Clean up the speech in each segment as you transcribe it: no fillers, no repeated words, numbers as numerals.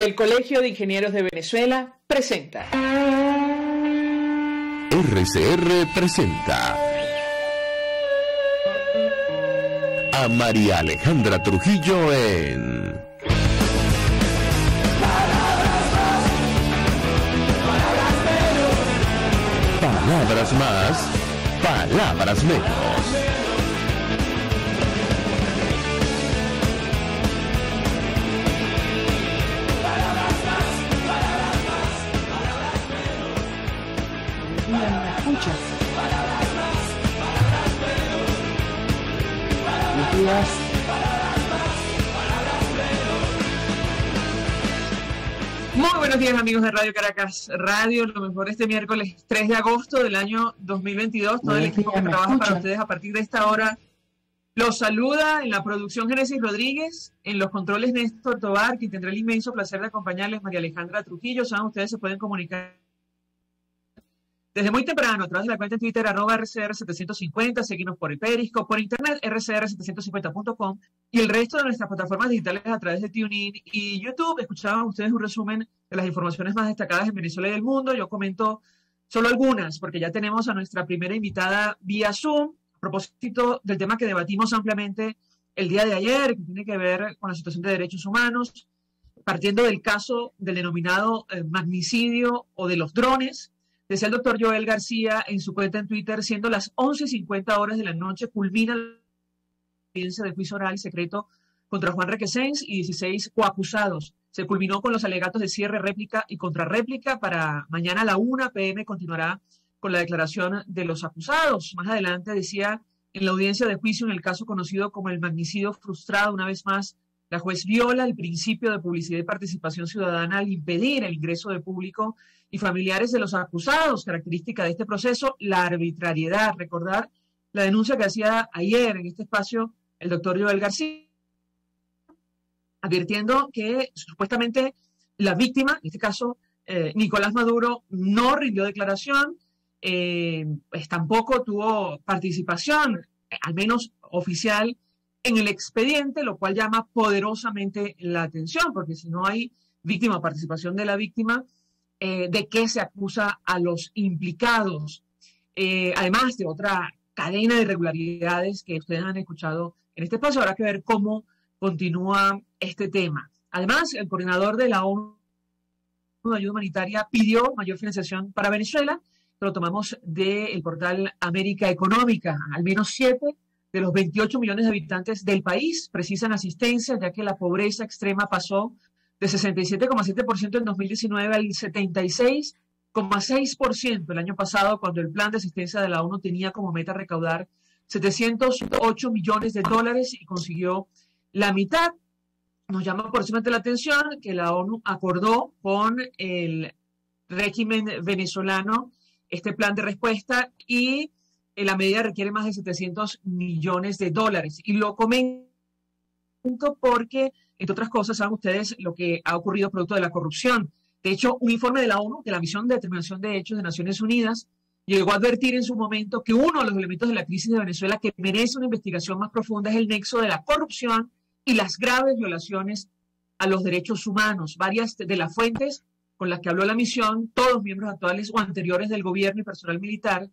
El Colegio de Ingenieros de Venezuela presenta. RCR presenta a María Alejandra Trujillo en Palabras más, palabras menos. ¿Me escuchas? Buenos días. Muy buenos días, amigos de Radio Caracas Radio, lo mejor este miércoles 3 de agosto del año 2022. Todo el equipo que trabaja para ustedes a partir de esta hora los saluda. En la producción Génesis Rodríguez, en los controles Néstor Tobar, quien tendrá el inmenso placer de acompañarles, María Alejandra Trujillo. Saben, ustedes se pueden comunicar desde muy temprano a través de la cuenta en Twitter @RCR750, seguirnos por el Periscope, por internet rcr750.com y el resto de nuestras plataformas digitales a través de TuneIn y YouTube. Escuchaban ustedes un resumen de las informaciones más destacadas en Venezuela y del mundo. Yo comento solo algunas porque ya tenemos a nuestra primera invitada vía Zoom a propósito del tema que debatimos ampliamente el día de ayer, que tiene que ver con la situación de derechos humanos, partiendo del caso del denominado magnicidio o de los drones. Decía el doctor Joel García en su cuenta en Twitter: siendo las 11:50 de la noche, culmina la audiencia de juicio oral y secreto contra Juan Requesens y 16 coacusados. Se culminó con los alegatos de cierre, réplica y contrarréplica. Para mañana a la 1 p.m. continuará con la declaración de los acusados. Más adelante decía: en la audiencia de juicio en el caso conocido como el magnicidio frustrado, una vez más, la juez viola el principio de publicidad y participación ciudadana al impedir el ingreso de público y familiares de los acusados. Característica de este proceso, la arbitrariedad. Recordar la denuncia que hacía ayer en este espacio el doctor Joel García, advirtiendo que supuestamente la víctima, en este caso Nicolás Maduro, no rindió declaración, pues tampoco tuvo participación, al menos oficial, en el expediente, lo cual llama poderosamente la atención, porque si no hay víctima o participación de la víctima, ¿de qué se acusa a los implicados? Además de otra cadena de irregularidades que ustedes han escuchado en este espacio. Habrá que ver cómo continúa este tema. Además, el coordinador de la ONU de Ayuda Humanitaria pidió mayor financiación para Venezuela. Lo tomamos del portal América Económica. Al menos 7 de los 28 millones de habitantes del país precisan asistencia, ya que la pobreza extrema pasó de 67,7% en 2019 al 76,6% el año pasado, cuando el plan de asistencia de la ONU tenía como meta recaudar 708 millones de dólares y consiguió la mitad. Nos llama por la atención que la ONU acordó con el régimen venezolano este plan de respuesta y la medida requiere más de 700 millones de dólares. Y lo comento porque, entre otras cosas, saben ustedes lo que ha ocurrido producto de la corrupción. De hecho, un informe de la ONU, de la Misión de Determinación de Hechos de Naciones Unidas, llegó a advertir en su momento que uno de los elementos de la crisis de Venezuela que merece una investigación más profunda es el nexo de la corrupción y las graves violaciones a los derechos humanos. Varias de las fuentes con las que habló la misión, todos miembros actuales o anteriores del gobierno y personal militar,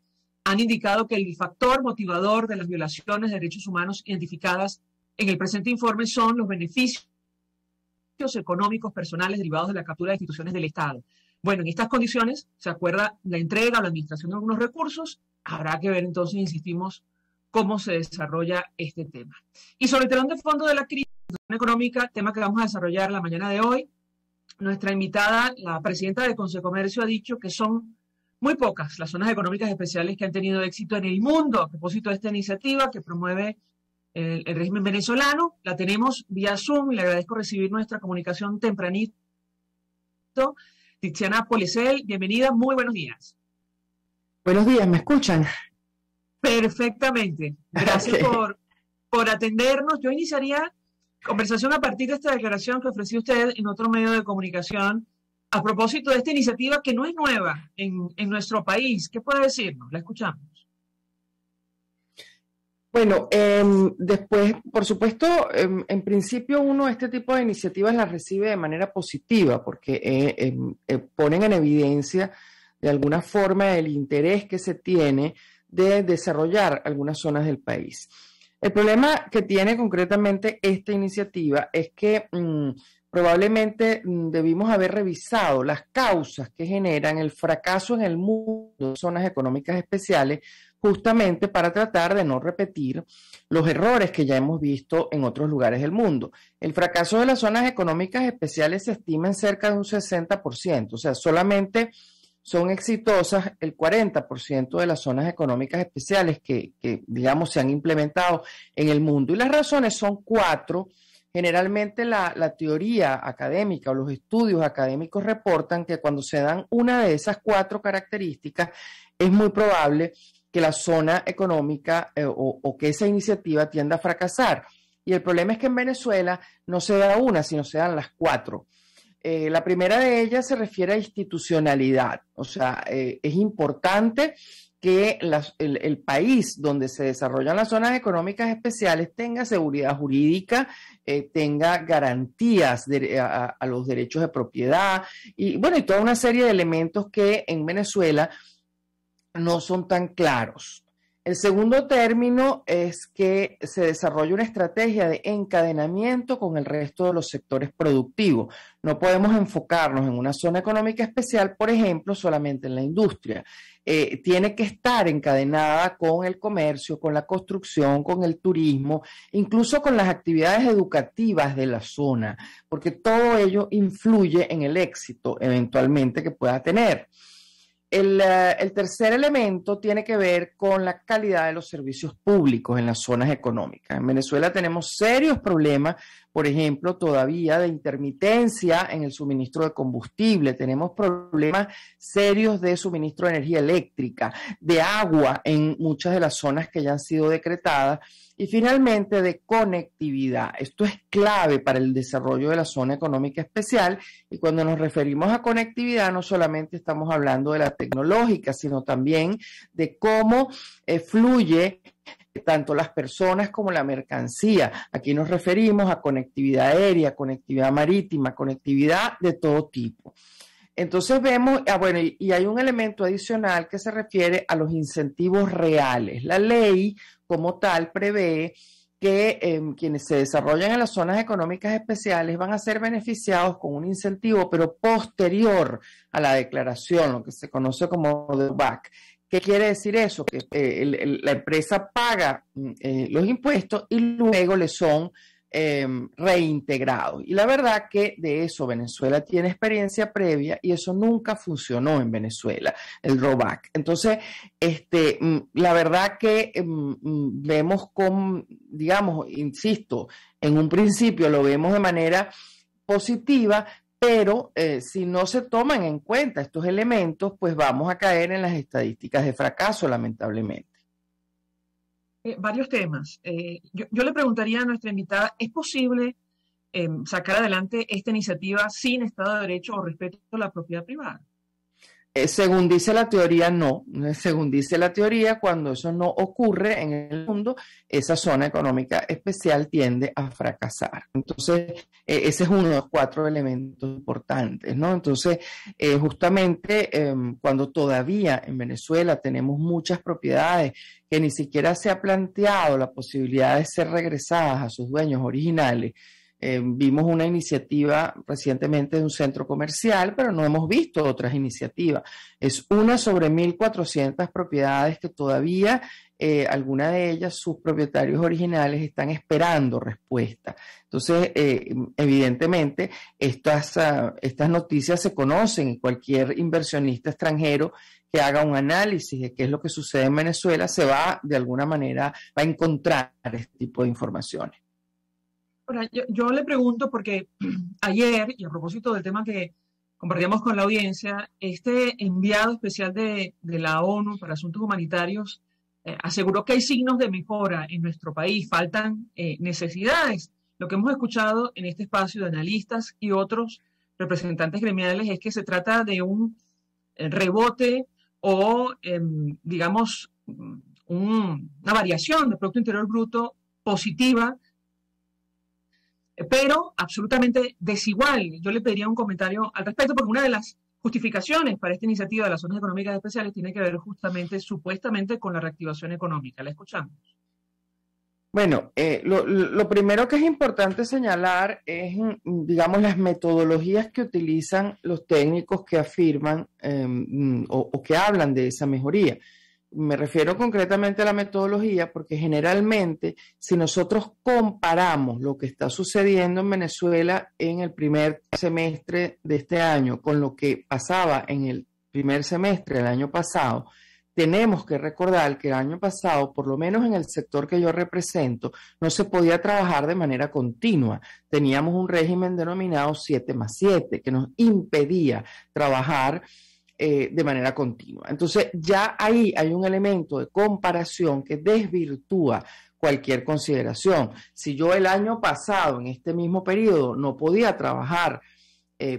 han indicado que el factor motivador de las violaciones de derechos humanos identificadas en el presente informe son los beneficios económicos personales derivados de la captura de instituciones del Estado. Bueno, en estas condiciones se acuerda la entrega o la administración de algunos recursos. Habrá que ver entonces, insistimos, cómo se desarrolla este tema. Y sobre el telón de fondo de la crisis económica, tema que vamos a desarrollar la mañana de hoy, nuestra invitada, la presidenta del Consejo de Comercio, ha dicho que son muy pocas las zonas económicas especiales que han tenido éxito en el mundo a propósito de esta iniciativa que promueve el régimen venezolano. La tenemos vía Zoom y le agradezco recibir nuestra comunicación tempranito. Tiziana Policel, bienvenida, muy buenos días. Buenos días, ¿me escuchan? Perfectamente, gracias por atendernos. Yo iniciaría conversación a partir de esta declaración que ofreció usted en otro medio de comunicación a propósito de esta iniciativa que no es nueva en nuestro país. ¿Qué puede decirnos? La escuchamos. Bueno, después, por supuesto, en principio uno este tipo de iniciativas las recibe de manera positiva porque ponen en evidencia de alguna forma el interés que se tiene de desarrollar algunas zonas del país. El problema que tiene concretamente esta iniciativa es que probablemente debimos haber revisado las causas que generan el fracaso en el mundo de zonas económicas especiales, justamente para tratar de no repetir los errores que ya hemos visto en otros lugares del mundo. El fracaso de las zonas económicas especiales se estima en cerca de un 60%, o sea, solamente son exitosas el 40% de las zonas económicas especiales que, digamos, se han implementado en el mundo. Y las razones son 4. Generalmente la teoría académica o los estudios académicos reportan que cuando se dan una de esas 4 características, es muy probable que la zona económica o que esa iniciativa tienda a fracasar. Y el problema es que en Venezuela no se da una, sino se dan las 4. La primera de ellas se refiere a institucionalidad. O sea, es importante que el país donde se desarrollan las zonas económicas especiales tenga seguridad jurídica, tenga garantías a los derechos de propiedad y, bueno, y toda una serie de elementos que en Venezuela no son tan claros. El segundo término es que se desarrolla una estrategia de encadenamiento con el resto de los sectores productivos. No podemos enfocarnos en una zona económica especial, por ejemplo, solamente en la industria. Tiene que estar encadenada con el comercio, con la construcción, con el turismo, incluso con las actividades educativas de la zona, porque todo ello influye en el éxito eventualmente que pueda tener. El tercer elemento tiene que ver con la calidad de los servicios públicos en las zonas económicas. En Venezuela tenemos serios problemas, por ejemplo, todavía de intermitencia en el suministro de combustible. Tenemos problemas serios de suministro de energía eléctrica, de agua en muchas de las zonas que ya han sido decretadas. Y finalmente de conectividad. Esto es clave para el desarrollo de la zona económica especial y cuando nos referimos a conectividad no solamente estamos hablando de la tecnológica, sino también de cómo fluye tanto las personas como la mercancía. Aquí nos referimos a conectividad aérea, conectividad marítima, conectividad de todo tipo. Entonces vemos, bueno, y hay un elemento adicional que se refiere a los incentivos reales. La ley como tal prevé que quienes se desarrollan en las zonas económicas especiales van a ser beneficiados con un incentivo, pero posterior a la declaración, lo que se conoce como drawback. ¿Qué quiere decir eso? Que la empresa paga los impuestos y luego le son reintegrados. Y la verdad que de eso Venezuela tiene experiencia previa y eso nunca funcionó en Venezuela, el drawback. Entonces, la verdad que vemos con, digamos, insisto, en un principio lo vemos de manera positiva, pero si no se toman en cuenta estos elementos, pues vamos a caer en las estadísticas de fracaso, lamentablemente. Varios temas. Yo le preguntaría a nuestra invitada, ¿es posible sacar adelante esta iniciativa sin Estado de Derecho o respeto a la propiedad privada? Según dice la teoría, no. Según dice la teoría, cuando eso no ocurre en el mundo, esa zona económica especial tiende a fracasar. Entonces, ese es uno de los 4 elementos importantes, ¿no? Entonces, justamente cuando todavía en Venezuela tenemos muchas propiedades que ni siquiera se ha planteado la posibilidad de ser regresadas a sus dueños originales, vimos una iniciativa recientemente de un centro comercial, pero no hemos visto otras iniciativas. Es una sobre 1.400 propiedades que todavía, alguna de ellas, sus propietarios originales están esperando respuesta. Entonces, evidentemente, estas noticias se conocen y cualquier inversionista extranjero que haga un análisis de qué es lo que sucede en Venezuela se va, de alguna manera, va a encontrar este tipo de informaciones. Ahora, yo le pregunto porque ayer, y a propósito del tema que compartíamos con la audiencia, este enviado especial de la ONU para Asuntos Humanitarios aseguró que hay signos de mejora en nuestro país, faltan necesidades. Lo que hemos escuchado en este espacio de analistas y otros representantes gremiales es que se trata de un rebote o, digamos, una variación del Producto Interior Bruto positiva, pero absolutamente desigual. Yo le pediría un comentario al respecto, porque una de las justificaciones para esta iniciativa de las zonas económicas especiales tiene que ver justamente, supuestamente, con la reactivación económica. La escuchamos. Bueno, lo primero que es importante señalar es, digamos, las metodologías que utilizan los técnicos que afirman o que hablan de esa mejoría. Me refiero concretamente a la metodología porque generalmente si nosotros comparamos lo que está sucediendo en Venezuela en el primer semestre de este año con lo que pasaba en el primer semestre del año pasado, tenemos que recordar que el año pasado, por lo menos en el sector que yo represento, no se podía trabajar de manera continua. Teníamos un régimen denominado 7+7 que nos impedía trabajar de manera continua. Entonces, ya ahí hay un elemento de comparación que desvirtúa cualquier consideración. Si yo el año pasado, en este mismo periodo, no podía trabajar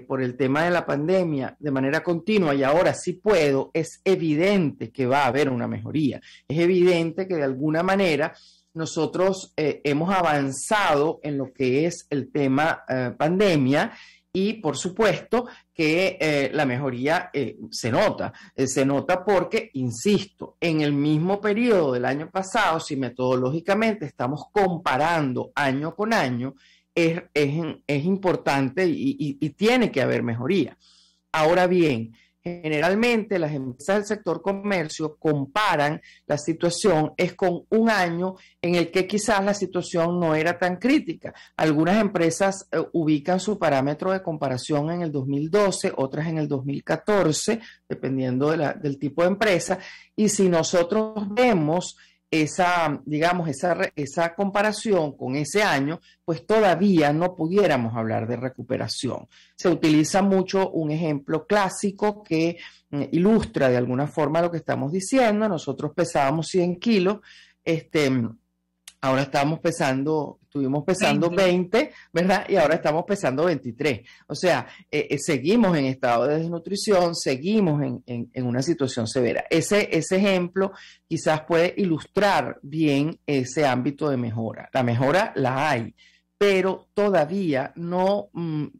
por el tema de la pandemia de manera continua y ahora sí puedo, es evidente que va a haber una mejoría. Es evidente que de alguna manera nosotros hemos avanzado en lo que es el tema pandemia y por supuesto que la mejoría se nota porque, insisto, en el mismo periodo del año pasado, si metodológicamente estamos comparando año con año, es importante y tiene que haber mejoría. Ahora bien, generalmente las empresas del sector comercio comparan la situación es con un año en el que quizás la situación no era tan crítica. Algunas empresas ubican su parámetro de comparación en el 2012, otras en el 2014, dependiendo del tipo de empresa. Y si nosotros vemos esa comparación con ese año, pues todavía no pudiéramos hablar de recuperación. Se utiliza mucho un ejemplo clásico que ilustra de alguna forma lo que estamos diciendo. Nosotros pesábamos 100 kilos, ahora estuvimos pesando 20, ¿verdad? Y ahora estamos pesando 23. O sea, seguimos en estado de desnutrición, seguimos en una situación severa. Ese ejemplo quizás puede ilustrar bien ese ámbito de mejora. La mejora la hay, pero todavía no,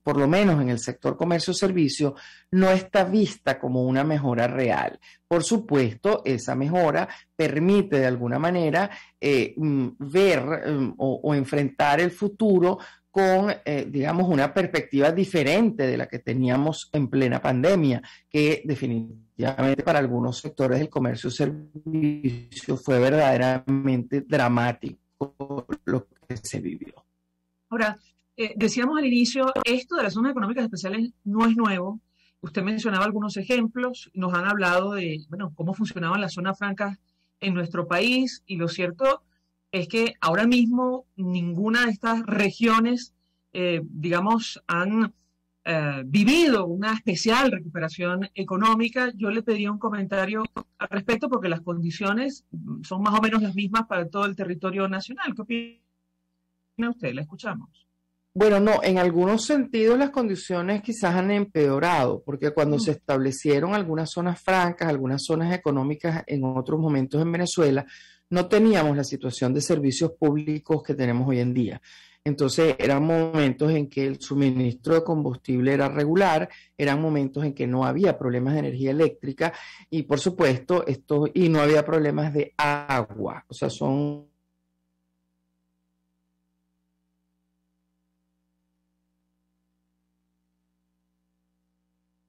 por lo menos en el sector comercio-servicio, no está vista como una mejora real. Por supuesto, esa mejora permite de alguna manera ver o enfrentar el futuro con, digamos, una perspectiva diferente de la que teníamos en plena pandemia, que definitivamente para algunos sectores del comercio-servicio fue verdaderamente dramático lo que se vivió. Ahora, decíamos al inicio, esto de las zonas económicas especiales no es nuevo. Usted mencionaba algunos ejemplos, nos han hablado de, bueno, cómo funcionaban las zonas francas en nuestro país, y lo cierto es que ahora mismo ninguna de estas regiones, digamos, han vivido una especial recuperación económica. Yo le pediría un comentario al respecto porque las condiciones son más o menos las mismas para todo el territorio nacional. ¿Qué opina usted? La escuchamos. Bueno, no, en algunos sentidos las condiciones quizás han empeorado, porque cuando se establecieron algunas zonas francas, algunas zonas económicas en otros momentos en Venezuela, no teníamos la situación de servicios públicos que tenemos hoy en día. Entonces eran momentos en que el suministro de combustible era regular, eran momentos en que no había problemas de energía eléctrica y por supuesto y no había problemas de agua. O sea, son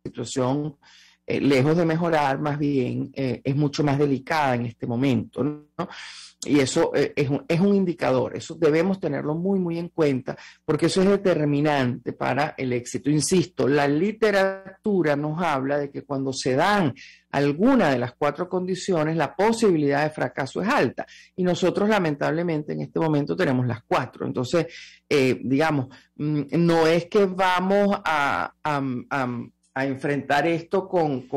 situación lejos de mejorar, más bien es mucho más delicada en este momento, ¿no? Y eso es un indicador, eso debemos tenerlo muy, muy en cuenta, porque eso es determinante para el éxito. Insisto, la literatura nos habla de que cuando se dan alguna de las 4 condiciones, la posibilidad de fracaso es alta. Y nosotros, lamentablemente, en este momento tenemos las 4. Entonces, digamos, no es que vamos a enfrentar esto con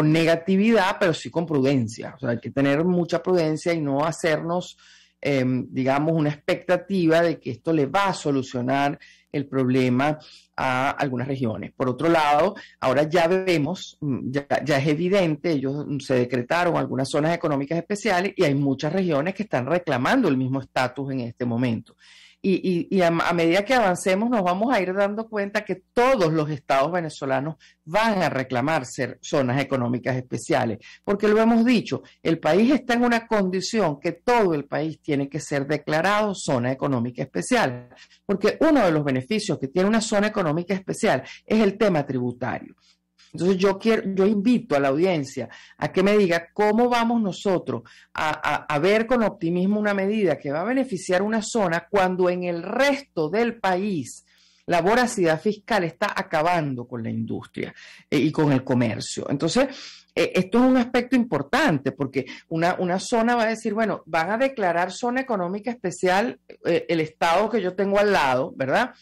negatividad, pero sí con prudencia. O sea, hay que tener mucha prudencia y no hacernos, digamos, una expectativa de que esto le va a solucionar el problema a algunas regiones. Por otro lado, ahora ya vemos, ya es evidente, ellos se decretaron algunas zonas económicas especiales y hay muchas regiones que están reclamando el mismo estatus en este momento. Y a medida que avancemos nos vamos a ir dando cuenta que todos los estados venezolanos van a reclamar ser zonas económicas especiales, porque lo hemos dicho, el país está en una condición que todo el país tiene que ser declarado zona económica especial, porque uno de los beneficios que tiene una zona económica especial es el tema tributario. Entonces yo invito a la audiencia a que me diga cómo vamos nosotros a ver con optimismo una medida que va a beneficiar una zona cuando en el resto del país la voracidad fiscal está acabando con la industria y con el comercio. Entonces, esto es un aspecto importante porque una zona va a decir, bueno, van a declarar zona económica especial el estado que yo tengo al lado, ¿verdad?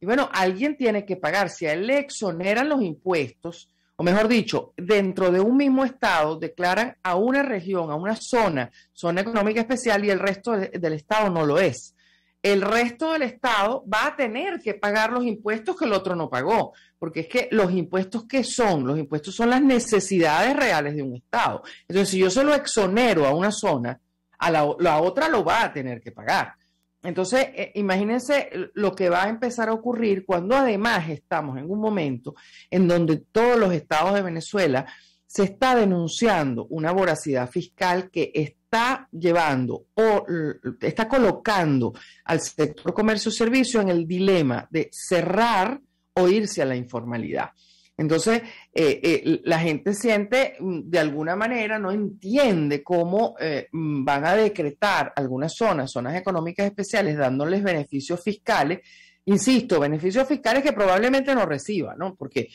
Y bueno, alguien tiene que pagar. Si a él le exoneran los impuestos, o mejor dicho, dentro de un mismo estado declaran a una región, a una zona económica especial y el resto del estado no lo es. El resto del estado va a tener que pagar los impuestos que el otro no pagó, porque es que los impuestos, ¿qué son? Los impuestos son las necesidades reales de un estado. Entonces, si yo se lo exonero a una zona, a la otra lo va a tener que pagar. Entonces, imagínense lo que va a empezar a ocurrir cuando además estamos en un momento en donde todos los estados de Venezuela se está denunciando una voracidad fiscal que está llevando o está colocando al sector comercio-servicio en el dilema de cerrar o irse a la informalidad. Entonces, la gente siente, de alguna manera, no entiende cómo van a decretar algunas zonas económicas especiales, dándoles beneficios fiscales, insisto, beneficios fiscales que probablemente no reciban, ¿no? Porque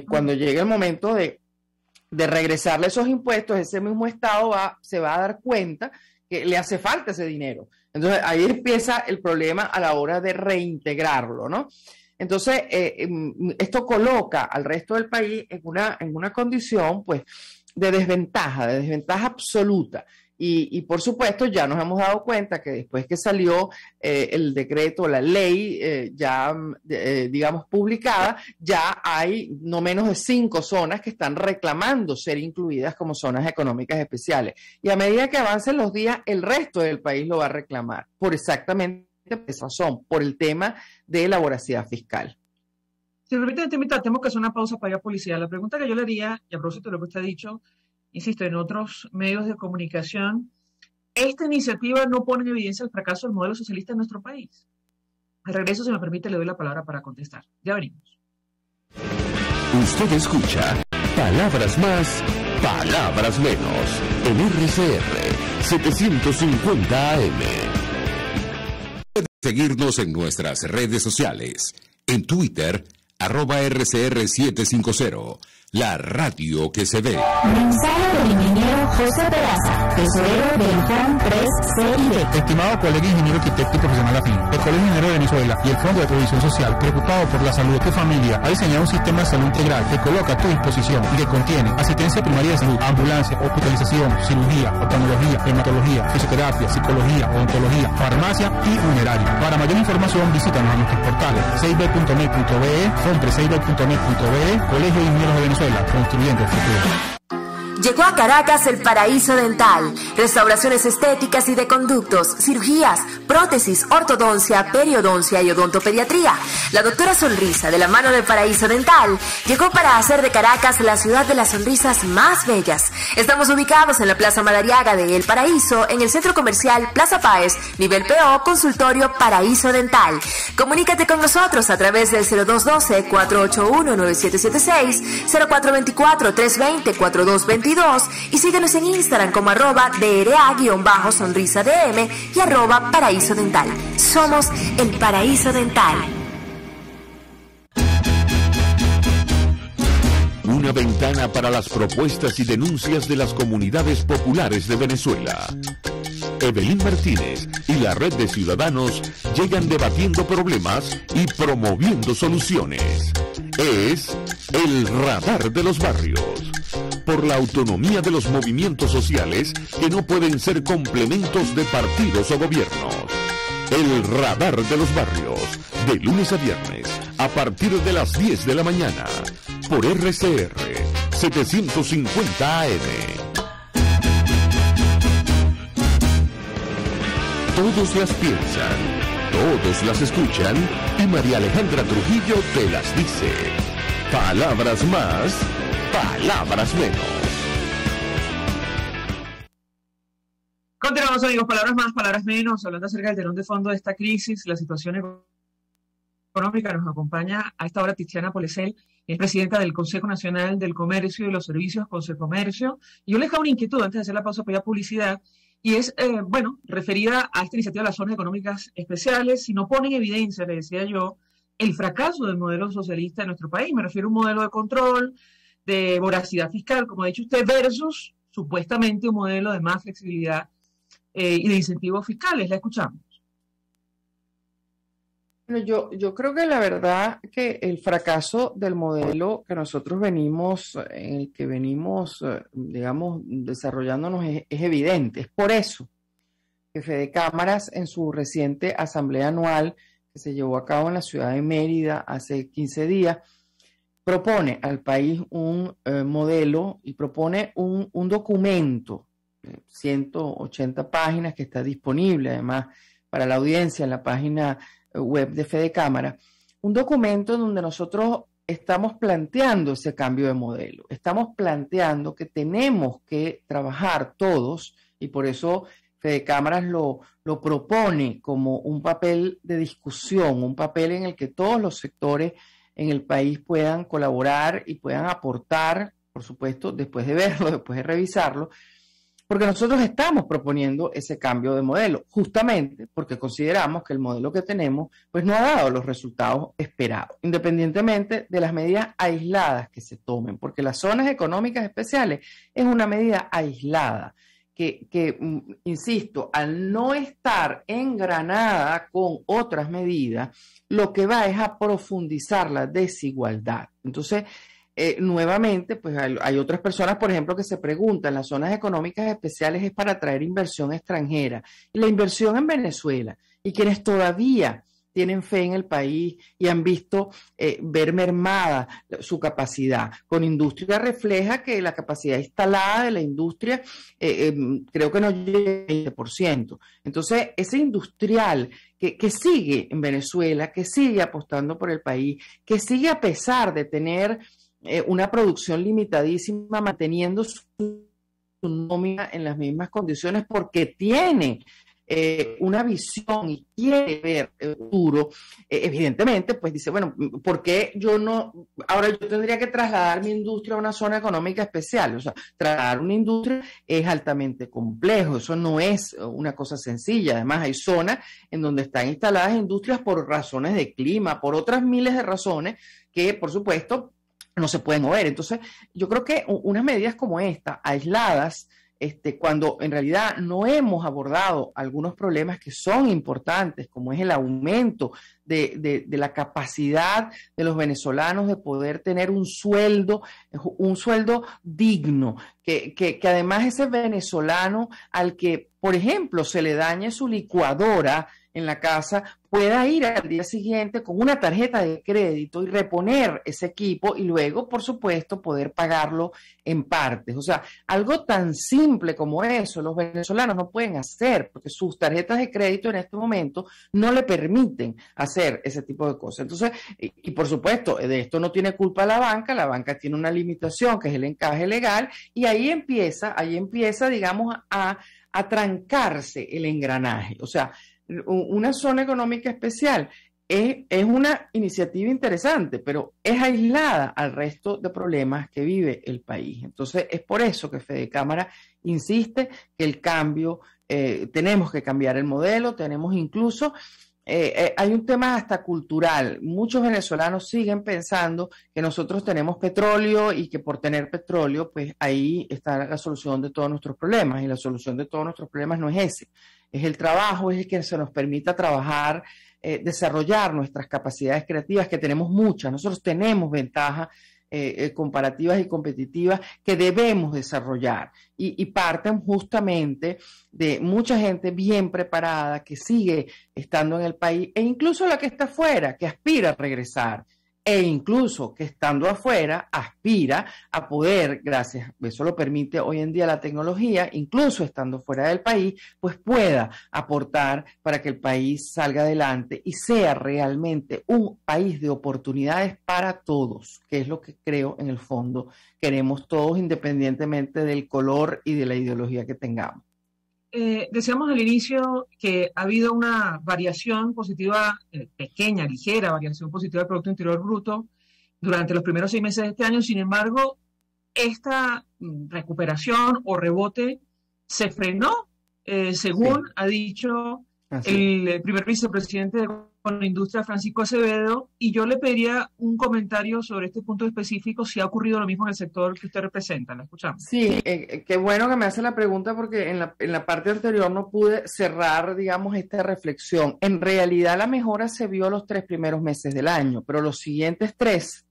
cuando llegue el momento de regresarle esos impuestos, ese mismo estado se va a dar cuenta que le hace falta ese dinero. Entonces, ahí empieza el problema a la hora de reintegrarlo, ¿no? Entonces, esto coloca al resto del país en una condición, pues, de desventaja absoluta. Y por supuesto, ya nos hemos dado cuenta que después que salió el decreto, la ley, digamos, publicada, ya hay no menos de 5 zonas que están reclamando ser incluidas como zonas económicas especiales. Y a medida que avancen los días, el resto del país lo va a reclamar por exactamente esa razón, por el tema de la voracidad fiscal. Si me permite, tenemos que hacer una pausa para ir a publicidad. La pregunta que yo le haría, y a propósito de lo que usted ha dicho, insisto, en otros medios de comunicación, ¿esta iniciativa no pone en evidencia el fracaso del modelo socialista en nuestro país? Al regreso, si me permite, le doy la palabra para contestar. Ya venimos. Usted escucha Palabras Más, Palabras Menos, en RCR 750 AM. Seguirnos en nuestras redes sociales. En Twitter, @RCR750. La radio que se ve. Mensaje del ingeniero José Peraza, tesorero del FON 3CID. Estimado colega ingeniero arquitecto y profesional afín, el Colegio Ingeniero de Venezuela y el Fondo de Previsión Social, preocupado por la salud de tu familia, ha diseñado un sistema de salud integral que coloca a tu disposición y que contiene asistencia primaria de salud, ambulancia, hospitalización, cirugía, oftalmología, dermatología, fisioterapia, psicología, odontología, farmacia y funerario. Para mayor información, visítanos a nuestros portales 6b.net.be, fon36b.net.be, Colegio de Ingenieros de Venezuela, construyendo el futuro. Llegó a Caracas el Paraíso Dental, restauraciones estéticas y de conductos, cirugías, prótesis, ortodoncia, periodoncia y odontopediatría. La doctora Sonrisa, de la mano del Paraíso Dental, llegó para hacer de Caracas la ciudad de las sonrisas más bellas. Estamos ubicados en la Plaza Madariaga de El Paraíso, en el centro comercial Plaza Páez, nivel PO, consultorio Paraíso Dental. Comunícate con nosotros a través del 0212-481-9776, 0424-320-4222 y síguenos en Instagram como @DRA_sonrisadm y @Paraíso Dental. Somos el Paraíso Dental. Una ventana para las propuestas y denuncias de las comunidades populares de Venezuela. Evelyn Martínez y la red de ciudadanos llegan debatiendo problemas y promoviendo soluciones. Es el Radar de los Barrios. Por la autonomía de los movimientos sociales que no pueden ser complementos de partidos o gobiernos. El Radar de los Barrios, De lunes a viernes, a partir de las 10 de la mañana, por RCR 750 AM. Todos las piensan, todos las escuchan y María Alejandra Trujillo te las dice. Palabras más, palabras menos. Continuamos, amigos, palabras más, palabras menos, hablando acerca del telón de fondo de esta crisis, la situación económica. Nos acompaña a esta hora Tiziana Polesel, es presidenta del Consejo Nacional del Comercio y los Servicios, Consecomercio. Y yo les hago una inquietud antes de hacer la pausa para la publicidad, y es, referida a esta iniciativa de las zonas económicas especiales. Si no pone en evidencia, le decía yo, el fracaso del modelo socialista de nuestro país. Me refiero a un modelo de control, de voracidad fiscal, como ha dicho usted, versus supuestamente un modelo de más flexibilidad y de incentivos fiscales. La escuchamos. Bueno, yo creo que la verdad que el fracaso del modelo que nosotros venimos, en el que venimos, digamos, desarrollándonos es evidente. Es por eso que Fede Cámaras, en su reciente asamblea anual que se llevó a cabo en la ciudad de Mérida hace 15 días, propone al país un modelo y propone un documento, 180 páginas, que está disponible además para la audiencia en la página web de Fede Cámara, un documento donde nosotros estamos planteando ese cambio de modelo, estamos planteando que tenemos que trabajar todos, y por eso Fede Cámaras lo propone como un papel de discusión, un papel en el que todos los sectores en el país puedan colaborar y puedan aportar, por supuesto, después de verlo, después de revisarlo, porque nosotros estamos proponiendo ese cambio de modelo, justamente porque consideramos que el modelo que tenemos pues no ha dado los resultados esperados, independientemente de las medidas aisladas que se tomen, porque las zonas económicas especiales es una medida aislada, que insisto, al no estar engranada con otras medidas, lo que va es a profundizar la desigualdad. Entonces, nuevamente, pues hay otras personas, por ejemplo, que se preguntan, las zonas económicas especiales es para atraer inversión extranjera. Y la inversión en Venezuela, y quienes todavía tienen fe en el país y han visto ver mermada su capacidad. Con industria refleja que la capacidad instalada de la industria creo que no llega al 20%. Entonces, ese industrial que sigue en Venezuela, que sigue apostando por el país, que sigue a pesar de tener una producción limitadísima, manteniendo su nómina en las mismas condiciones porque tiene una visión y quiere ver el futuro, evidentemente, pues dice, bueno, ¿por qué ahora yo tendría que trasladar mi industria a una zona económica especial? O sea, trasladar una industria es altamente complejo, eso no es una cosa sencilla. Además, hay zonas en donde están instaladas industrias por razones de clima, por otras miles de razones que, por supuesto, no se pueden mover. Entonces, yo creo que unas medidas como esta, aisladas, cuando en realidad no hemos abordado algunos problemas que son importantes, como es el aumento de la capacidad de los venezolanos de poder tener un sueldo digno, que además ese venezolano al que, por ejemplo, se le dañe su licuadora en la casa, pueda ir al día siguiente con una tarjeta de crédito y reponer ese equipo y luego, por supuesto, poder pagarlo en partes. O sea, algo tan simple como eso, los venezolanos no pueden hacer porque sus tarjetas de crédito en este momento no le permiten hacer ese tipo de cosas. Entonces, y por supuesto, de esto no tiene culpa la banca tiene una limitación que es el encaje legal y ahí empieza, digamos, a trancarse el engranaje. O sea, una zona económica especial es una iniciativa interesante, pero es aislada al resto de problemas que vive el país. Entonces, es por eso que Fede Cámara insiste que el cambio, tenemos que cambiar el modelo, tenemos incluso, hay un tema hasta cultural. Muchos venezolanos siguen pensando que nosotros tenemos petróleo y que por tener petróleo, pues ahí está la solución de todos nuestros problemas, y la solución de todos nuestros problemas no es ese. Es el trabajo, es el que se nos permita trabajar, desarrollar nuestras capacidades creativas, que tenemos muchas. Nosotros tenemos ventaja comparativas y competitivas que debemos desarrollar y parten justamente de mucha gente bien preparada que sigue estando en el país e incluso la que está afuera, que aspira a regresar. E incluso que estando afuera aspira a poder, gracias, eso lo permite hoy en día la tecnología, incluso estando fuera del país, pues pueda aportar para que el país salga adelante y sea realmente un país de oportunidades para todos, que es lo que creo en el fondo queremos todos independientemente del color y de la ideología que tengamos. Decíamos al inicio que ha habido una variación positiva, pequeña, ligera variación positiva del Producto Interior Bruto durante los primeros 6 meses de este año. Sin embargo, esta recuperación o rebote se frenó, según ha dicho el primer vicepresidente de la industria, Francisco Acevedo, y yo le pediría un comentario sobre este punto específico, si ha ocurrido lo mismo en el sector que usted representa. ¿La escuchamos? Sí, qué bueno que me hace la pregunta porque en la parte anterior no pude cerrar, digamos, esta reflexión. En realidad la mejora se vio los 3 primeros meses del año, pero los siguientes 3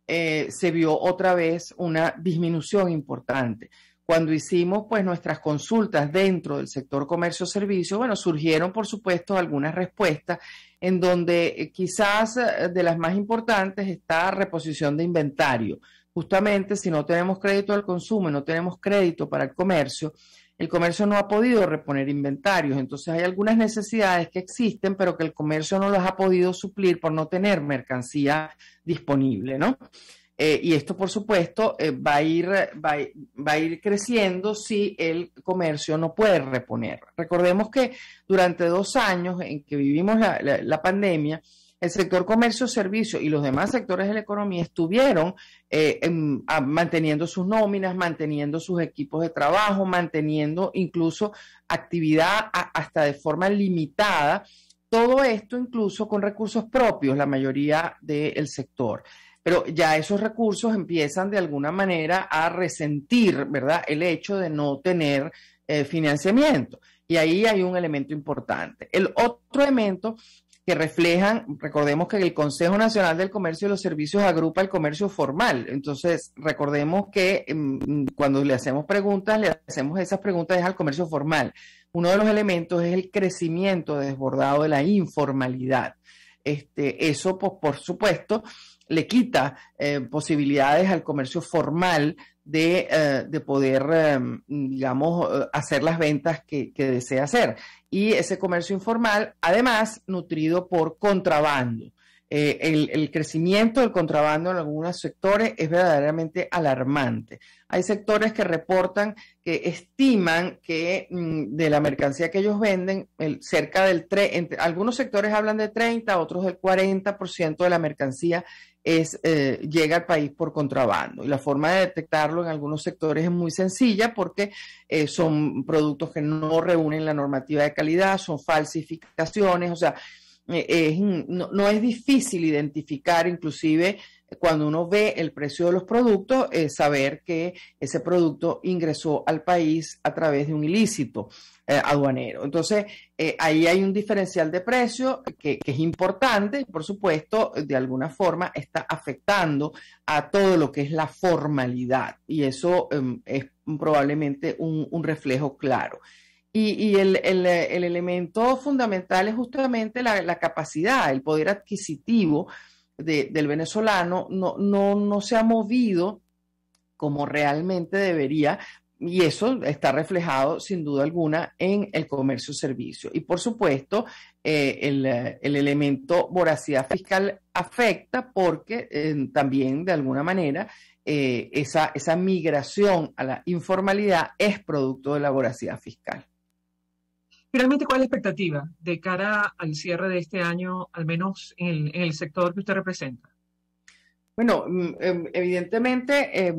se vio otra vez una disminución importante. Cuando hicimos pues nuestras consultas dentro del sector comercio-servicio, bueno, surgieron por supuesto algunas respuestas en donde quizás de las más importantes está reposición de inventario. Justamente si no tenemos crédito al consumo y no tenemos crédito para el comercio no ha podido reponer inventarios. Entonces hay algunas necesidades que existen, pero que el comercio no las ha podido suplir por no tener mercancía disponible, ¿no? Y esto, por supuesto, va a ir creciendo si el comercio no puede reponer. Recordemos que durante 2 años en que vivimos la pandemia, el sector comercio-servicio y los demás sectores de la economía estuvieron manteniendo sus nóminas, manteniendo sus equipos de trabajo, manteniendo incluso actividad hasta de forma limitada. Todo esto incluso con recursos propios, la mayoría del sector. Pero ya esos recursos empiezan de alguna manera a resentir, ¿verdad?, el hecho de no tener financiamiento. Y ahí hay un elemento importante. El otro elemento que reflejan, recordemos que el Consejo Nacional del Comercio y los Servicios agrupa el comercio formal. Entonces, recordemos que cuando le hacemos esas preguntas al comercio formal. Uno de los elementos es el crecimiento desbordado de la informalidad. Eso, pues, por supuesto, le quita posibilidades al comercio formal de poder, digamos, hacer las ventas que desea hacer. Y ese comercio informal, además, nutrido por contrabando. El crecimiento del contrabando en algunos sectores es verdaderamente alarmante. Hay sectores que reportan, que estiman que de la mercancía que ellos venden, cerca del algunos sectores hablan de 30, otros del 40% de la mercancía llega al país por contrabando. Y la forma de detectarlo en algunos sectores es muy sencilla porque son productos que no reúnen la normativa de calidad, son falsificaciones, o sea, no es difícil identificar, inclusive cuando uno ve el precio de los productos, saber que ese producto ingresó al país a través de un ilícito aduanero. Entonces, ahí hay un diferencial de precio que es importante y, por supuesto, de alguna forma está afectando a todo lo que es la formalidad y eso es probablemente un reflejo claro. Y el elemento fundamental es justamente la capacidad, el poder adquisitivo del venezolano no se ha movido como realmente debería, y eso está reflejado sin duda alguna en el comercio-servicio. Y por supuesto, el elemento voracidad fiscal afecta porque también de alguna manera esa migración a la informalidad es producto de la voracidad fiscal. Finalmente, ¿cuál es la expectativa de cara al cierre de este año, al menos en el sector que usted representa? Bueno, evidentemente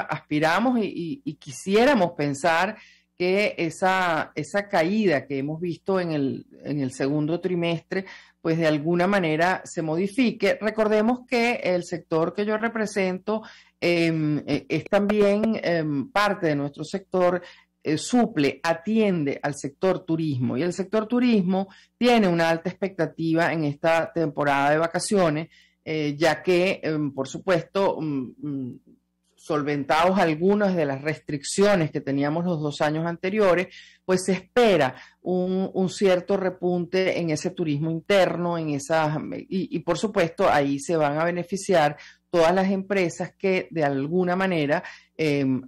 aspiramos y quisiéramos pensar que esa caída que hemos visto en el segundo trimestre, pues de alguna manera se modifique. Recordemos que el sector que yo represento es también parte de nuestro sector. Atiende al sector turismo y el sector turismo tiene una alta expectativa en esta temporada de vacaciones ya que, por supuesto, solventados algunas de las restricciones que teníamos los 2 años anteriores, pues se espera un cierto repunte en ese turismo interno, y por supuesto ahí se van a beneficiar todas las empresas que de alguna manera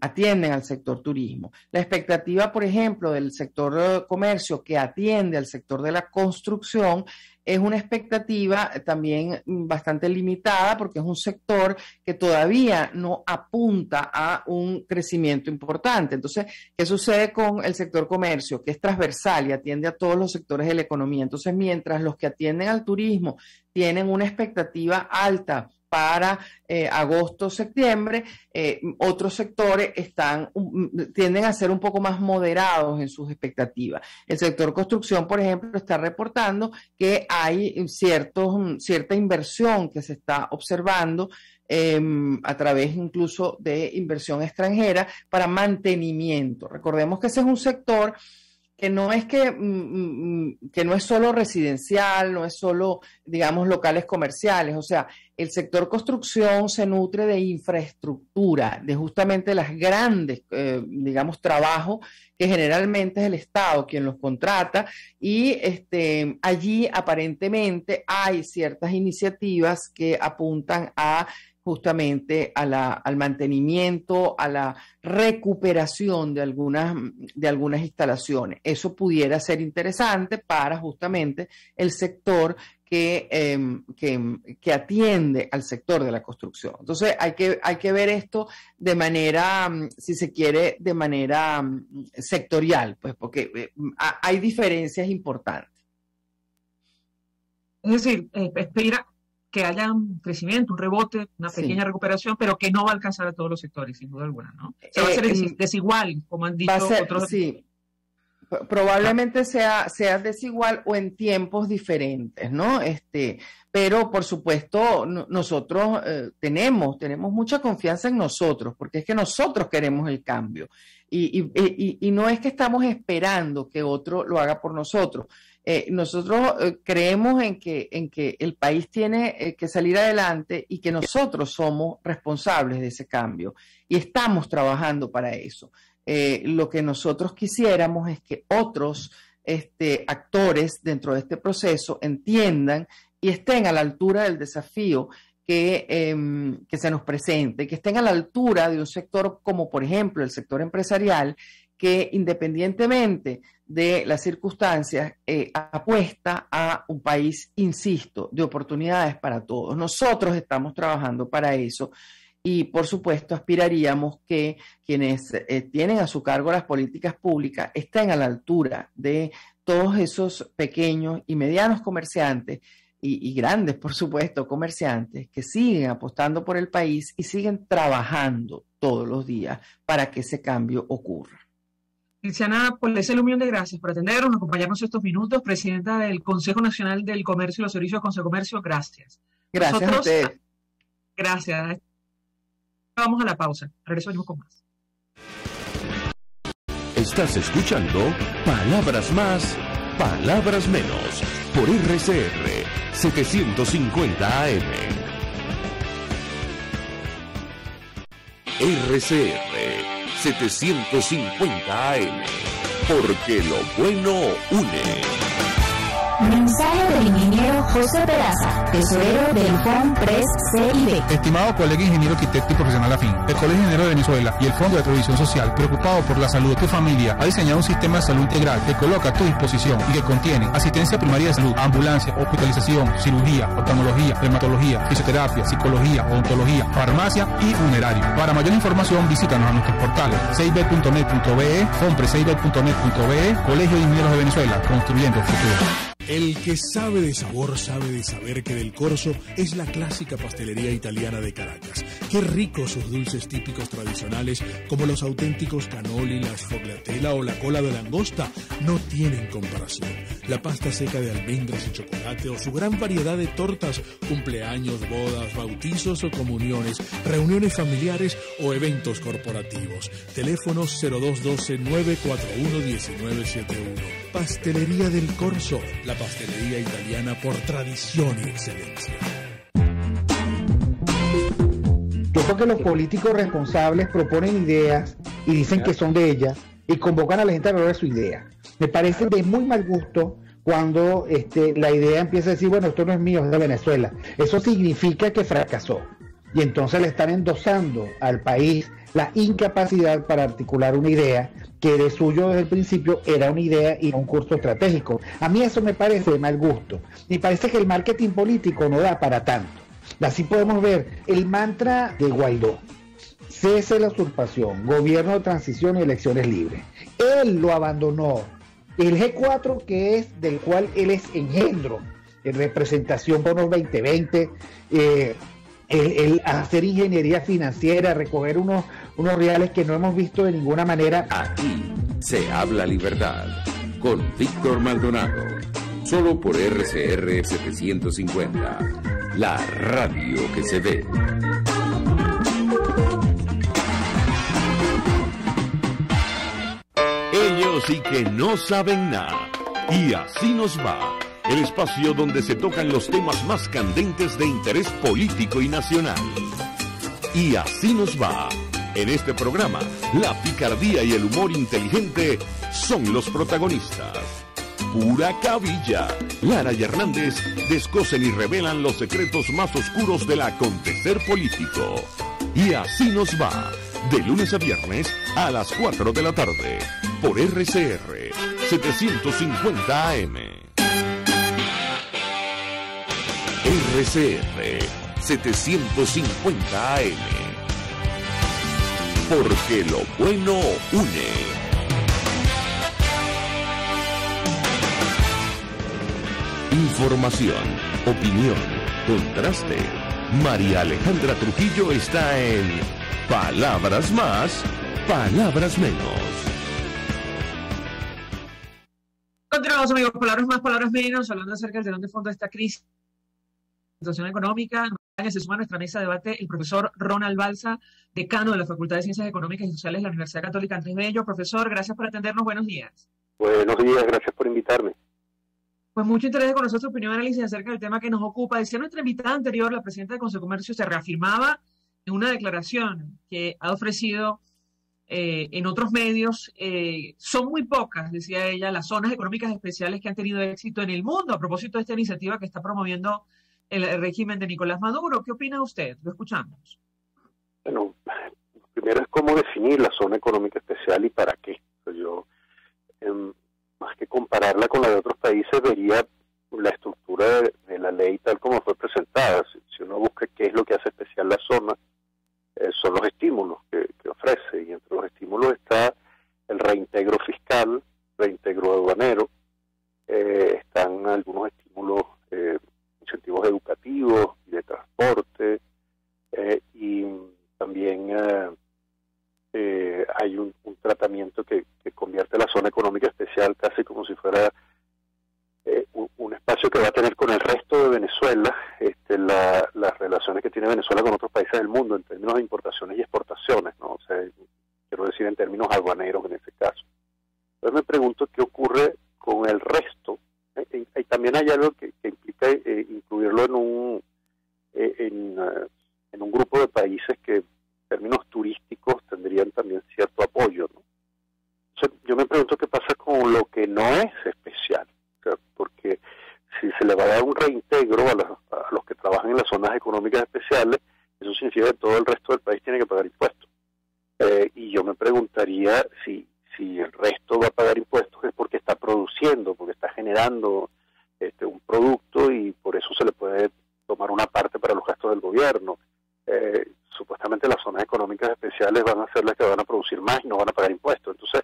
atienden al sector turismo. La expectativa, por ejemplo, del sector comercio que atiende al sector de la construcción es una expectativa también bastante limitada porque es un sector que todavía no apunta a un crecimiento importante. Entonces, ¿qué sucede con el sector comercio? Que es transversal y atiende a todos los sectores de la economía. Entonces, mientras los que atienden al turismo tienen una expectativa alta para agosto, septiembre, otros sectores tienden a ser un poco más moderados en sus expectativas. El sector construcción, por ejemplo, está reportando que hay cierta inversión que se está observando a través incluso de inversión extranjera para mantenimiento. Recordemos que ese es un sector que no es que no es solo residencial, no es solo, digamos, locales comerciales. O sea, el sector construcción se nutre de infraestructura, de justamente las grandes, digamos, trabajos que generalmente es el Estado quien los contrata, y allí aparentemente hay ciertas iniciativas que apuntan a justamente al mantenimiento, a la recuperación de algunas instalaciones. Eso pudiera ser interesante para justamente el sector que atiende al sector de la construcción. Entonces hay que ver esto de manera, si se quiere, de manera sectorial, pues, porque hay diferencias importantes. Es decir, espera que haya un crecimiento, un rebote, una pequeña recuperación, pero que no va a alcanzar a todos los sectores, sin duda alguna, ¿no? O sea, va a ser desigual, como han dicho otros. Sí, probablemente sea desigual o en tiempos diferentes, ¿no? Pero por supuesto nosotros tenemos mucha confianza en nosotros, porque es que nosotros queremos el cambio y no es que estamos esperando que otro lo haga por nosotros. Nosotros creemos en que el país tiene que salir adelante y que nosotros somos responsables de ese cambio y estamos trabajando para eso. Lo que nosotros quisiéramos es que otros actores dentro de este proceso entiendan y estén a la altura del desafío que se nos presente, que estén a la altura de un sector como, por ejemplo, el sector empresarial, que independientemente de las circunstancias apuesta a un país, insisto, de oportunidades para todos. Nosotros estamos trabajando para eso y, por supuesto, aspiraríamos que quienes tienen a su cargo las políticas públicas estén a la altura de todos esos pequeños y medianos comerciantes y grandes, por supuesto, comerciantes que siguen apostando por el país y siguen trabajando todos los días para que ese cambio ocurra. Liciana Polesel, un millón de gracias por atendernos, acompañarnos estos minutos, presidenta del Consejo Nacional del Comercio y los Servicios de Consecomercio, gracias. Gracias a ustedes. Gracias. Vamos a la pausa, regresamos con más. Estás escuchando Palabras Más, Palabras Menos, por RCR 750 AM. RCR 750 AM, porque lo bueno une. Mensaje del ingeniero José Peraza, tesorero del FONPRES CID. Estimado colega ingeniero arquitecto y profesional afín, el Colegio Ingeniero de Venezuela y el Fondo de Previsión Social, preocupado por la salud de tu familia, ha diseñado un sistema de salud integral que coloca a tu disposición y que contiene asistencia primaria de salud, ambulancia, hospitalización, cirugía, oftalmología, dermatología, fisioterapia, psicología, odontología, farmacia y funerario. Para mayor información, visítanos a nuestros portales cib.net.be, fonprescib.net.be, Colegio de Ingenieros de Venezuela, construyendo el futuro. El que sabe de sabor sabe de saber que Del Corso es la clásica pastelería italiana de Caracas. Qué ricos sus dulces típicos tradicionales, como los auténticos cannoli, la sfogliatella o la cola de langosta, no tienen comparación. La pasta seca de almendras y chocolate o su gran variedad de tortas, cumpleaños, bodas, bautizos o comuniones, reuniones familiares o eventos corporativos. Teléfonos 0212-941-1971. Pastelería Del Corso, la pastelería italiana por tradición y excelencia. Yo creo que los políticos responsables proponen ideas y dicen que son de ellas y convocan a la gente a hablar de su idea. Me parece de muy mal gusto cuando la idea empieza a decir, bueno, esto no es mío, es de Venezuela. Eso significa que fracasó. Y entonces le están endosando al país la incapacidad para articular una idea que de suyo desde el principio era una idea y no un curso estratégico. A mí eso me parece de mal gusto. Me parece que el marketing político no da para tanto. Así podemos ver el mantra de Guaidó: cese la usurpación, gobierno de transición y elecciones libres. Él lo abandonó. El G4, que es del cual él es engendro, en representación por los 2020, el hacer ingeniería financiera, recoger unos reales que no hemos visto de ninguna manera. Aquí se habla libertad con Víctor Maldonado, solo por RCR 750, la radio que se ve. Ellos sí que no saben nada. Y así nos va. El espacio donde se tocan los temas más candentes de interés político y nacional. Y así nos va. En este programa, la picardía y el humor inteligente son los protagonistas. Pura cabilla. Lara y Hernández descosen y revelan los secretos más oscuros del acontecer político. Y así nos va. De lunes a viernes a las 4 de la tarde. Por RCR 750 AM. RCR 750 AM. Porque lo bueno une. Información, opinión, contraste. María Alejandra Trujillo está en Palabras Más, Palabras Menos. Continuamos, amigos, palabras más, palabras menos, hablando acerca del telón de fondo de esta crisis, situación económica. Se suma a nuestra mesa de debate el profesor Ronald Balsa, decano de la Facultad de Ciencias Económicas y Sociales de la Universidad Católica Andrés Bello. Profesor, gracias por atendernos, buenos días. Buenos días, gracias por invitarme. Pues mucho interés de conocer su opinión y análisis acerca del tema que nos ocupa. Decía nuestra invitada anterior, la presidenta de Consecomercio, se reafirmaba en una declaración que ha ofrecido en otros medios. Son muy pocas, decía ella, las zonas económicas especiales que han tenido éxito en el mundo a propósito de esta iniciativa que está promoviendo el régimen de Nicolás Maduro. ¿Qué opina usted? Lo escuchamos. Bueno, primero es cómo definir la zona económica especial y para qué. Yo, más que compararla con la de otros países, vería la estructura de la ley tal como fue presentada. Si uno busca qué es lo que hace especial la zona, son los estímulos que ofrece, y entre los estímulos está el reintegro fiscal, reintegro aduanero, están algunos estímulos, incentivos educativos y de transporte, y también hay un tratamiento que convierte la zona económica especial casi como si fuera un espacio que va a tener con el resto de Venezuela, las relaciones que tiene Venezuela con otros países del mundo en términos de importaciones y exportaciones, ¿no? O sea, quiero decir en términos aduaneros en ese caso. Entonces me pregunto qué ocurre con el resto. Y también hay algo que implica incluirlo en un grupo de países que en términos turísticos tendrían también cierto apoyo, ¿no? Entonces, yo me pregunto qué pasa con lo que no es especial, o sea, porque si se le va a dar un reintegro a los que trabajan en las zonas económicas especiales, eso significa que todo el resto del país tiene que pagar impuestos. Y yo me preguntaría si el resto va a pagar impuestos es porque está produciendo, porque está generando un producto, y por eso se le puede tomar una parte para los gastos del gobierno. Supuestamente las zonas económicas especiales van a ser las que van a producir más y no van a pagar impuestos. Entonces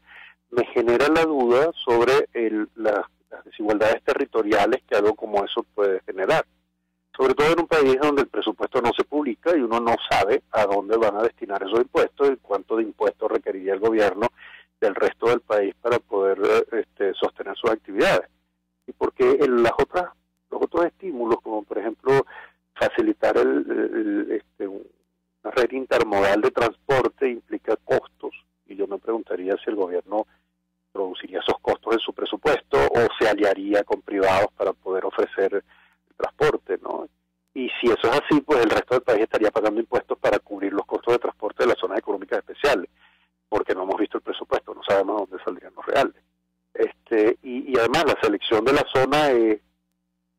me genera la duda sobre las desigualdades territoriales que algo como eso puede generar, sobre todo en un país donde el presupuesto no se publica y uno no sabe a dónde van a destinar esos impuestos y cuánto de impuestos requeriría el gobierno del resto del país para poder sostener sus actividades. Y porque los otros estímulos, como por ejemplo facilitar una red intermodal de transporte, implica costos, y yo me preguntaría si el gobierno produciría esos costos en su presupuesto o se aliaría con privados para poder ofrecer el transporte, ¿no? Y si eso es así, pues el resto del país estaría pagando impuestos para cubrir los costos de transporte de las zonas económicas especiales, porque no hemos visto el presupuesto, no sabemos dónde saldrían los reales. Y además la selección de la zona es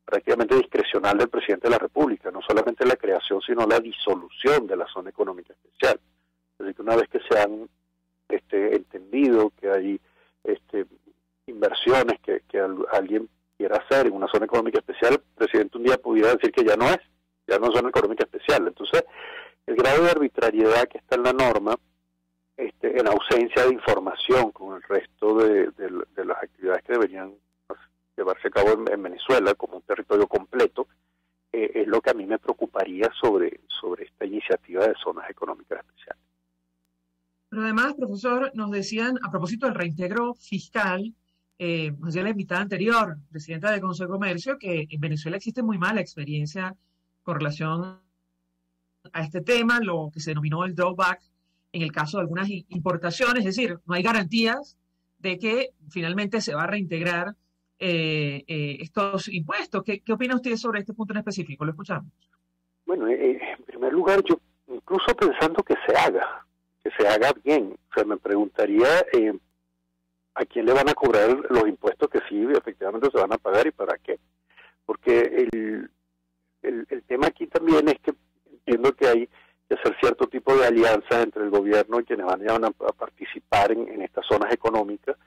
prácticamente discrecional del presidente de la República, no solamente la creación, sino la disolución de la zona económica especial. Es decir, que una vez que se han entendido que hay inversiones que alguien quiera hacer en una zona económica especial, el presidente un día pudiera decir que ya no es zona económica especial. Entonces, el grado de arbitrariedad que está en la norma, en ausencia de información con el resto de las actividades que deberían llevarse a cabo en Venezuela como un territorio completo, es lo que a mí me preocuparía sobre esta iniciativa de zonas económicas especiales. Pero además, profesor, nos decían, a propósito del reintegro fiscal, nos decía la invitada anterior, presidenta del Consejo de Comercio, que en Venezuela existe muy mala experiencia con relación a este tema, lo que se denominó el drawback en el caso de algunas importaciones, es decir, no hay garantías de que finalmente se va a reintegrar estos impuestos. ¿Qué opina usted sobre este punto en específico? Lo escuchamos. Bueno, en primer lugar, yo incluso pensando que se haga bien, o sea, me preguntaría a quién le van a cobrar los impuestos que sí efectivamente se van a pagar y para qué. Porque el tema aquí también es que entiendo que hay que hacer cierto tipo de alianzas entre el gobierno y quienes van a participar en estas zonas económicas,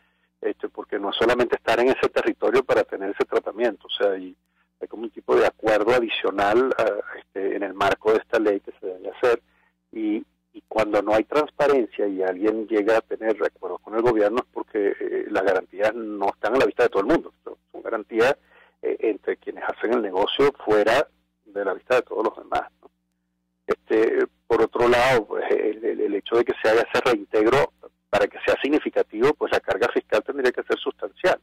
porque no es solamente estar en ese territorio para tener ese tratamiento, o sea, hay como un tipo de acuerdo adicional en el marco de esta ley que se debe hacer, y cuando no hay transparencia y alguien llega a tener acuerdos con el gobierno es porque las garantías no están a la vista de todo el mundo, son garantías entre quienes hacen el negocio fuera de la vista de todos los demás, ¿no? Por otro lado, pues, el hecho de que se haga ese reintegro, para que sea significativo, pues la carga fiscal tendría que ser sustancial.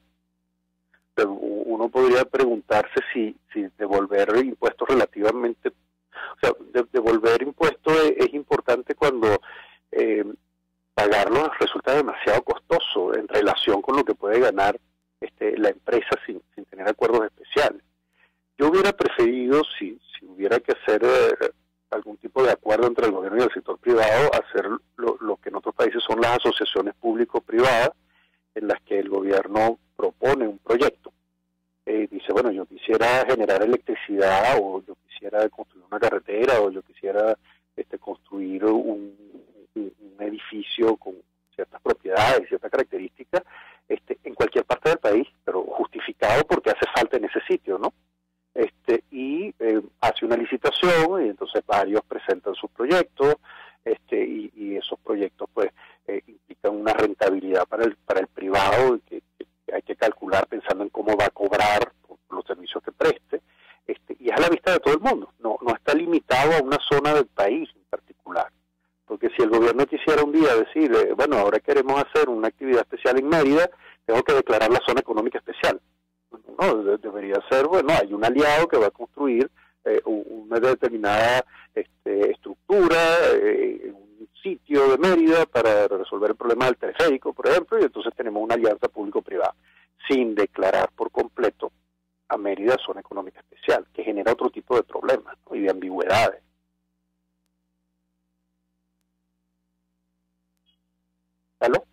Pero uno podría preguntarse si devolver impuestos relativamente, o sea, devolver impuestos es importante cuando pagarlos resulta demasiado costoso en relación con lo que puede ganar la empresa sin tener acuerdos especiales. Yo hubiera preferido, si hubiera que hacer algún tipo de acuerdo entre el gobierno y el sector privado, hacer lo que en otros países son las asociaciones público-privadas, en las que el gobierno propone un proyecto. Dice, bueno, yo quisiera generar electricidad, o yo quisiera construir una carretera, o yo quisiera construir un edificio con ciertas propiedades, ciertas características, en cualquier parte del país, pero justificado porque hace falta en ese sitio, ¿no? Y hace una licitación y entonces varios presentan sus proyectos y esos proyectos pues implican una rentabilidad para el privado que hay que calcular pensando en cómo va a cobrar por los servicios que preste, y es a la vista de todo el mundo, no está limitado a una zona del país en particular, porque si el gobierno quisiera un día decir, bueno, ahora queremos hacer una actividad especial en Mérida, tengo que declarar la zona económica especial. No, debería ser, bueno, hay un aliado que va a construir una determinada estructura, un sitio de Mérida para resolver el problema del teleférico, por ejemplo, y entonces tenemos una alianza público-privada, sin declarar por completo a Mérida zona económica especial, que genera otro tipo de problemas, ¿no? Y de ambigüedades. ¿Aló?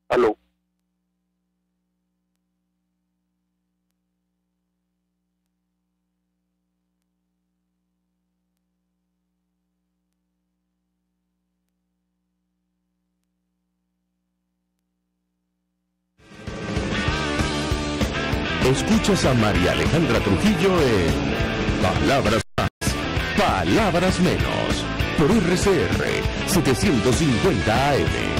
¿Aló? Escuchas a María Alejandra Trujillo en Palabras Más, Palabras Menos, por RCR 750 AM.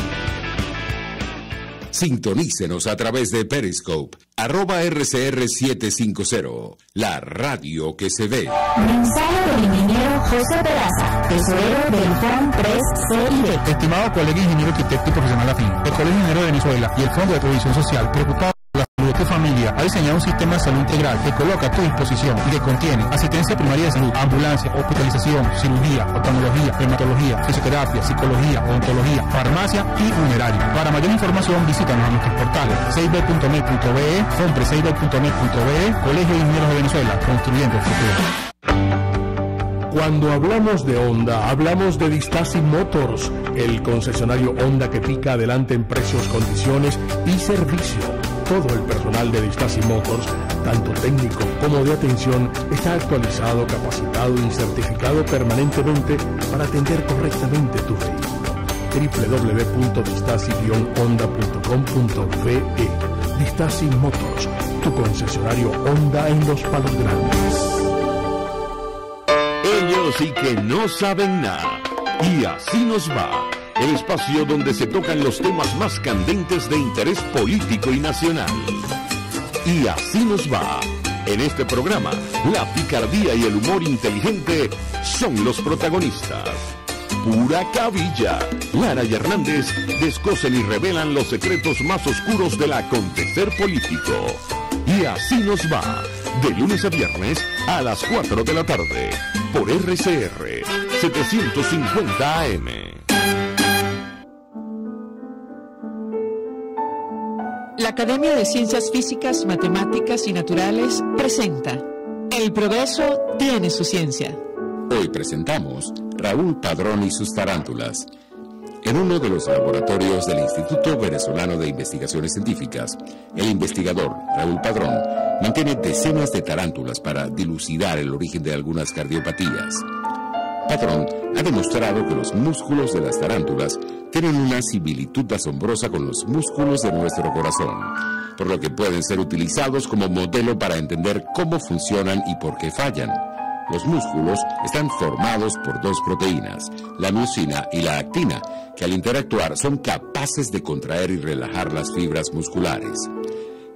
Sintonícenos a través de Periscope, @RCR750, la radio que se ve. Mensaje del ingeniero José Peraza, tesorero del FON Press CID. Estimado colega ingeniero arquitecto y profesional afín, el Colegio Ingeniero de Venezuela y el Fondo de Previsión Social, preocupado por la salud de familia. familia ha diseñado un sistema de salud integral que coloca a tu disposición y que contiene asistencia primaria de salud, ambulancia, hospitalización, cirugía, oftalmología, dermatología, fisioterapia, psicología, odontología, farmacia y funeraria. Para mayor información visítanos a nuestros portales 6b.net.be, compre 6b.net.be, Colegio de Ingenieros de Venezuela, construyendo el futuro. Cuando hablamos de Honda, hablamos de Distasi Motors, el concesionario Honda que pica adelante en precios, condiciones y servicio. Todo el personal de Distasi Motors, tanto técnico como de atención, está actualizado, capacitado y certificado permanentemente para atender correctamente tu vehículo. www.distasi-honda.com.be. Distasi Motors, tu concesionario Honda en Los Palos Grandes. Ellos sí que no saben nada. Y así nos va. El espacio donde se tocan los temas más candentes de interés político y nacional. Y así nos va. En este programa, la picardía y el humor inteligente son los protagonistas. Pura cabilla. Lara y Hernández descosen y revelan los secretos más oscuros del acontecer político. Y así nos va. De lunes a viernes a las 4 de la tarde. Por RCR 750 AM. La Academia de Ciencias Físicas, Matemáticas y Naturales presenta El progreso tiene su ciencia. Hoy presentamos Raúl Padrón y sus tarántulas. En uno de los laboratorios del Instituto Venezolano de Investigaciones Científicas, el investigador Raúl Padrón mantiene decenas de tarántulas para dilucidar el origen de algunas cardiopatías. Padrón ha demostrado que los músculos de las tarántulas tienen una similitud asombrosa con los músculos de nuestro corazón, por lo que pueden ser utilizados como modelo para entender cómo funcionan y por qué fallan. Los músculos están formados por dos proteínas, la miosina y la actina, que al interactuar son capaces de contraer y relajar las fibras musculares.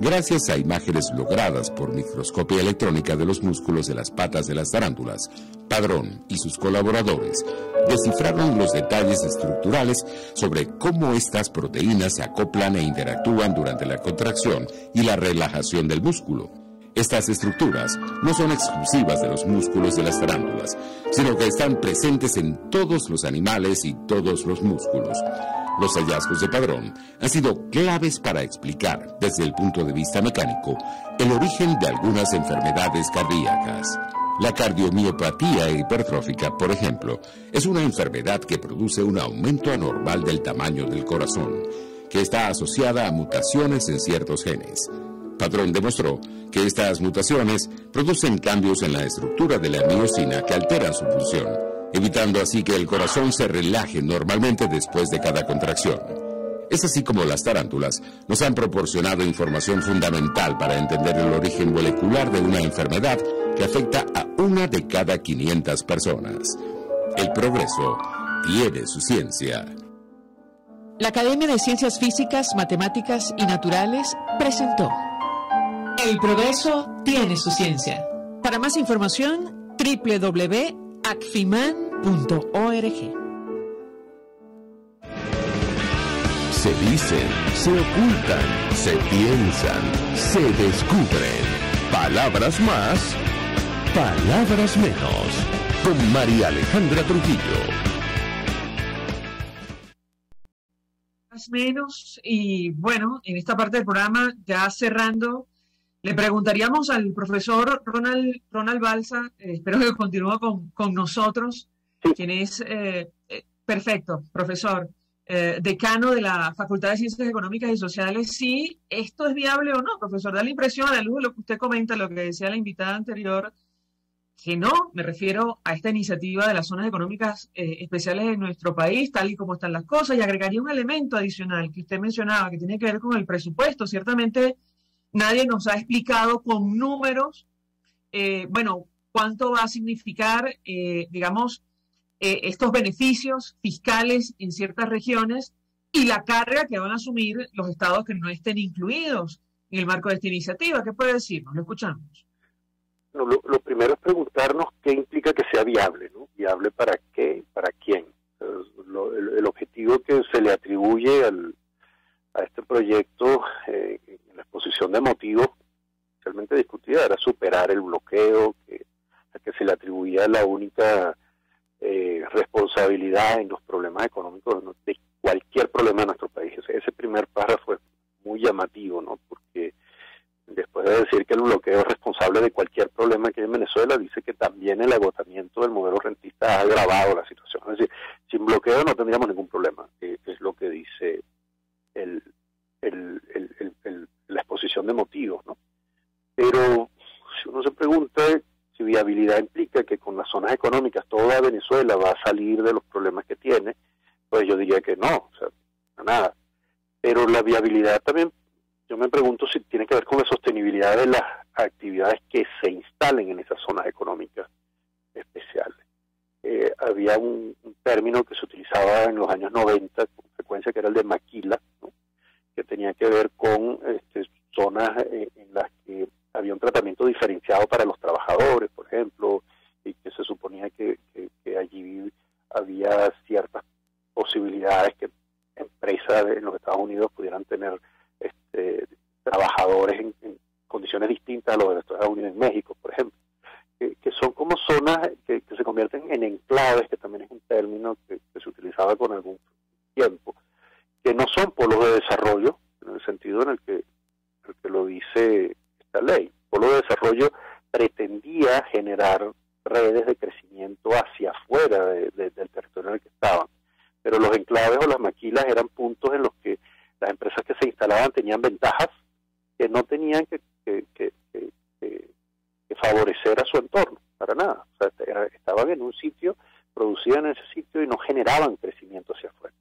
Gracias a imágenes logradas por microscopía electrónica de los músculos de las patas de las tarántulas, Padrón y sus colaboradores descifraron los detalles estructurales sobre cómo estas proteínas se acoplan e interactúan durante la contracción y la relajación del músculo. Estas estructuras no son exclusivas de los músculos de las tarántulas, sino que están presentes en todos los animales y todos los músculos. Los hallazgos de Padrón han sido claves para explicar, desde el punto de vista mecánico, el origen de algunas enfermedades cardíacas. La cardiomiopatía hipertrófica, por ejemplo, es una enfermedad que produce un aumento anormal del tamaño del corazón, que está asociada a mutaciones en ciertos genes. Padrón demostró que estas mutaciones producen cambios en la estructura de la miosina que alteran su función, evitando así que el corazón se relaje normalmente después de cada contracción. Es así como las tarántulas nos han proporcionado información fundamental para entender el origen molecular de una enfermedad que afecta a 1 de cada 500 personas. El progreso tiene su ciencia. La Academia de Ciencias Físicas, Matemáticas y Naturales presentó El progreso tiene su ciencia. Para más información, www.acfiman.org. Se dicen, se ocultan, se piensan, se descubren. Palabras más, palabras menos. Con María Alejandra Trujillo. Más menos, y bueno, en esta parte del programa, ya cerrando, le preguntaríamos al profesor Ronald Balsa, espero que continúe con nosotros, quien es, perfecto, profesor, decano de la Facultad de Ciencias Económicas y Sociales, si esto es viable o no, profesor. Da la impresión, a la luz de lo que usted comenta, lo que decía la invitada anterior, que no, me refiero a esta iniciativa de las zonas económicas especiales de nuestro país, tal y como están las cosas, y agregaría un elemento adicional que usted mencionaba, que tiene que ver con el presupuesto. Ciertamente nadie nos ha explicado con números, bueno, cuánto va a significar, digamos, estos beneficios fiscales en ciertas regiones y la carga que van a asumir los estados que no estén incluidos en el marco de esta iniciativa. ¿Qué puede decirnos? Lo escuchamos. No, lo primero es preguntarnos qué implica que sea viable, ¿no? ¿Viable para qué? ¿Para quién? El objetivo que se le atribuye a este proyecto en la exposición de motivos realmente discutida era superar el bloqueo a que se le atribuía la única responsabilidad en los problemas económicos de cualquier problema de nuestro país. Ese primer párrafo es muy llamativo, ¿no? Porque después de decir que el bloqueo es responsable de cualquier problema que hay en Venezuela, dice que también el agotamiento del modelo rentista ha agravado la situación. Es decir, sin bloqueo no tendríamos ningún problema, es lo que dice la exposición de motivos, ¿no? Pero si uno se pregunta si viabilidad implica que con las zonas económicas toda Venezuela va a salir de los problemas que tiene, pues yo diría que no, o sea, nada. Pero la viabilidad también, yo me pregunto si tiene que ver con la sostenibilidad de las actividades que se instalen en esas zonas económicas especiales. Había un término que se utilizaba en los años 90 con frecuencia, que era el de maquila, ¿no? Que tenía que ver con zonas en las que había un tratamiento diferenciado para los trabajadores, por ejemplo, y que se suponía que allí había ciertas posibilidades que empresas en los Estados Unidos pudieran tener trabajadores en condiciones distintas a los de los Estados Unidos en México, por ejemplo, que son como zonas que se convierten en enclaves, que también es un término que se utilizaba con algún tiempo, que no son polos de desarrollo, en el sentido en el que lo dice esta ley. Polo de desarrollo pretendía generar redes de crecimiento hacia afuera del territorio en el que estaban, pero los enclaves o las maquilas eran puntos en los que las empresas que se instalaban tenían ventajas que no tenían que favorecer a su entorno, para nada. O sea, estaban en un sitio, producían en ese sitio y no generaban crecimiento hacia afuera.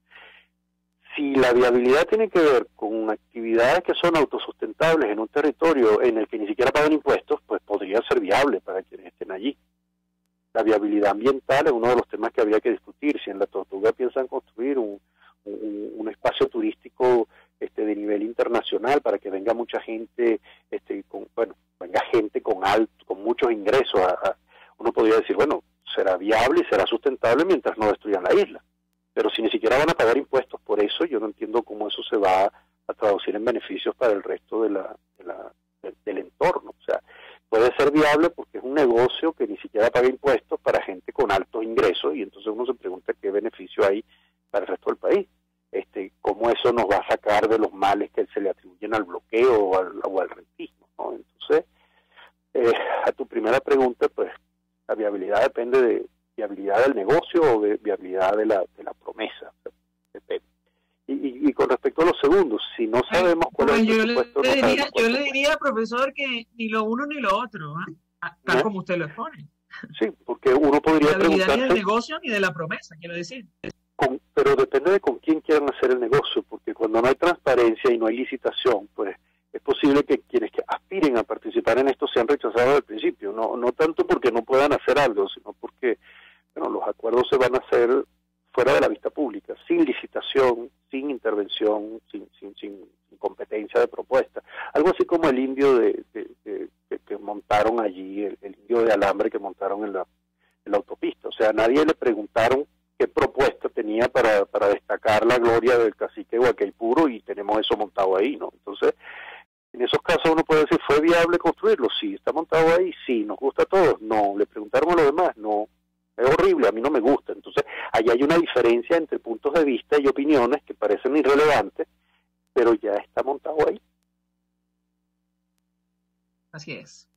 Si la viabilidad tiene que ver con actividades que son autosustentables en un territorio en el que ni siquiera pagan impuestos, pues podría ser viable para quienes estén allí. La viabilidad ambiental es uno de los temas que habría que discutir. Si en La Tortuga piensan construir un espacio turístico de nivel internacional para que venga mucha gente, venga gente con muchos ingresos, uno podría decir, bueno, será viable y será sustentable mientras no destruyan la isla. Pero si ni siquiera van a pagar impuestos por eso, yo no entiendo cómo eso se va a traducir en beneficios para el resto del entorno. O sea, puede ser viable porque es un negocio que ni siquiera paga impuestos para gente con altos ingresos, y entonces uno se pregunta qué beneficio hay para el resto del país. Cómo eso nos va a sacar de los males que se le atribuyen al bloqueo o al rentismo, ¿no? Entonces, a tu primera pregunta, pues la viabilidad depende de viabilidad del negocio o de viabilidad de la promesa. Depende. Y con respecto a los segundos, si no sabemos cuál es el presupuesto... Yo le diría, profesor, que ni lo uno ni lo otro, tal como usted lo expone. Sí, porque uno podría preguntarse... Ni del negocio ni de la promesa, quiero decir. Pero depende de con quién quieran hacer el negocio, porque cuando no hay transparencia y no hay licitación, pues es posible que quienes que aspiren a participar en esto sean rechazados al principio, no tanto porque no puedan hacer algo, sino porque los acuerdos se van a hacer fuera de la vista pública, sin licitación, sin intervención, sin competencia de propuesta. Algo así como el indio que montaron allí, el indio de alambre que montaron en la autopista. O sea, a nadie le preguntaron qué propuesta tenía para destacar la gloria del cacique Huacaipuro, y tenemos eso montado ahí, ¿no? Entonces, en esos casos uno puede decir, ¿fue viable construirlo? Sí. ¿Está montado ahí? Sí. ¿Nos gusta a todos? No. ¿Le preguntaron a los demás? No. Es horrible, a mí no me gusta. Entonces, ahí hay una diferencia entre puntos de vista y opiniones que parecen irrelevantes, pero ya está montado ahí. Así es.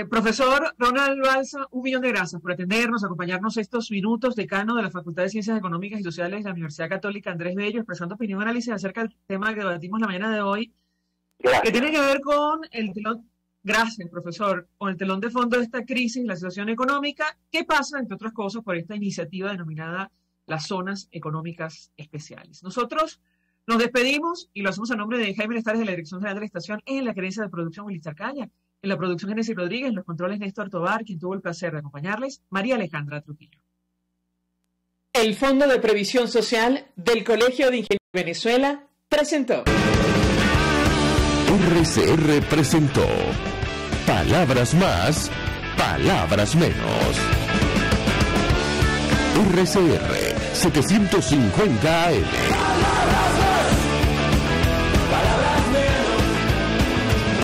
Profesor Ronald Balsa, 1.000.000 de gracias por atendernos, acompañarnos estos minutos, decano de la Facultad de Ciencias Económicas y Sociales de la Universidad Católica Andrés Bello, expresando opinión y análisis acerca del tema que debatimos la mañana de hoy, que tiene que ver con el telón, gracias profesor, con el telón de fondo de esta crisis, la situación económica, que pasa, entre otras cosas, por esta iniciativa denominada las zonas económicas especiales. Nosotros nos despedimos y lo hacemos a nombre de Jaime Lestares, de la Dirección General de la Estación, en la gerencia de producción Willy Calla, en la producción Genesis Rodríguez, en los controles Néstor Tobar, quien tuvo el placer de acompañarles, María Alejandra Trujillo. El Fondo de Previsión Social del Colegio de Ingenieros de Venezuela presentó. RCR presentó Palabras Más, Palabras Menos. RCR 750 AM.